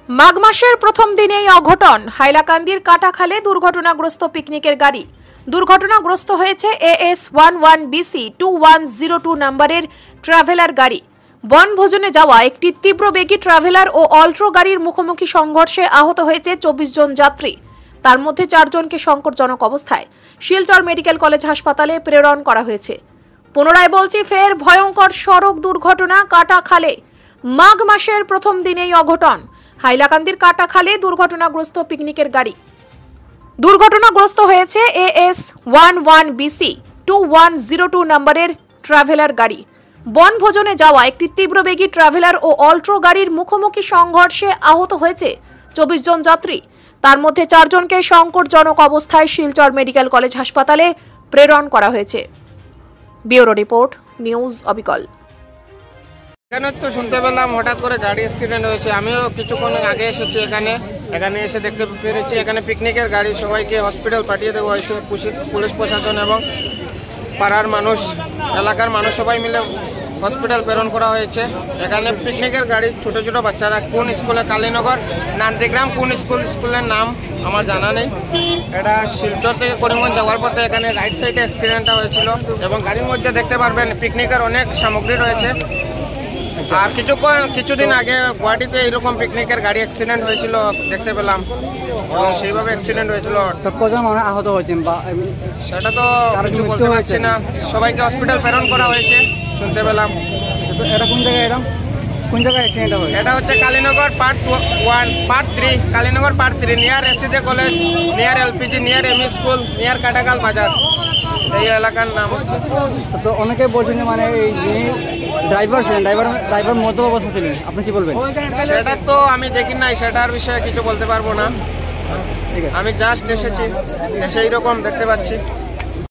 মাঘ মাসের প্রথম দিনেই অঘটন। হাইলাকান্দির কাটাখালে দুর্ঘটনাগ্রস্ত পিকনিকের গাড়ি। দুর্ঘটনাগ্রস্ত হয়েছে AS11BC 2102 নম্বরের ট্রাভেলার গাড়ি। বনভোজনে যাওয়া একটি তীব্রবেগী ট্রাভেলার ও অল্ট্রো গাড়ির মুখোমুখি সংঘর্ষে আহত হয়েছে 24 জন যাত্রী। তার মধ্যে 4 জনকে সংকটজনক অবস্থায় শিলচর মেডিকেল কলেজ হাসপাতালে প্রেরণ করা হয়েছে। পুনরায় বলছি, ফের ভয়ঙ্কর সড়ক দুর্ঘটনা কাটাখালে। মাঘ মাসের প্রথম দিনেই অঘটন। হাইলাকান্দির কাটাখালে দুর্ঘটনাগ্রস্ত পিকনিকের গাড়ি। দুর্ঘটনাগ্রস্ত হয়েছে AS11BC 2102 নম্বরের ট্রাভেলার গাড়ি। বনভোজনে যাওয়া একটি তীব্রবেগী ট্রাভেলার ও অল্ট্রো গাড়ির মুখোমুখি সংঘর্ষে আহত হয়েছে 24 জন যাত্রী। তার মধ্যে 4 জনকে সংকটজনক অবস্থায় শিলচর মেডিকেল কলেজ হাসপাতালে প্রেরণ করা হয়েছে। ব্যুরো রিপোর্ট, নিউজ অবিকল। এখানে তো শুনতে পেলাম হঠাৎ করে গাড়ি অ্যাক্সিডেন্ট হয়েছে। আমিও কিছুক্ষণ আগে এসেছি এখানে এসে দেখতে পেরেছি এখানে পিকনিকের গাড়ি। সবাইকে হসপিটাল পাঠিয়ে দেওয়া হয়েছে। পুলিশ প্রশাসন এবং পাড়ার মানুষ, এলাকার মানুষ সবাই মিলে হসপিটাল প্রেরণ করা হয়েছে। এখানে পিকনিকের গাড়ি, ছোট ছোট বাচ্চারা কোন স্কুলে, কালীনগর নান্দিগ্রাম কোন স্কুলের নাম আমার জানা নেই। এটা শিলচর থেকে করিমগঞ্জ যাওয়ার পথে এখানে রাইট সাইডে অ্যাক্সিডেন্টটা হয়েছিল এবং গাড়ির মধ্যে দেখতে পারবেন পিকনিকের অনেক সামগ্রী রয়েছে। আর কিছুদিন আগে গুয়াহাটিতে এরকম পিকনিকের গাড়ি অ্যাক্সিডেন্ট হয়েছিল দেখতে পেলাম এবং সেইভাবে অ্যাক্সিডেন্ট হয়েছিল। কজন মানুষ আহত হয়েছেন সেটা তো কিছু বলতে পারছি না। সবাইকে হসপিটাল প্রেরণ করা হয়েছে শুনতে পেলাম। এটা কোন জায়গায় অ্যাক্সিডেন্ট হয়েছে? এটা হচ্ছে Kalinagar part 1 part 3, Kalinagar part 3, near ACJ college, near LPG, near ME school, near Katakal Bazar, এই এলাকার নাম হচ্ছে। তো অনেকে বলছেন যে মানে এই ড্রাইভার ছিলেন, ড্রাইভার মধ্য অবস্থা ছিলেন, আপনি কি বলবেন? সেটা তো আমি দেখি নাই, সেটার বিষয়ে কিছু বলতে পারবো না। আমি জাস্ট এসেছি, এসে এইরকম দেখতে পাচ্ছি।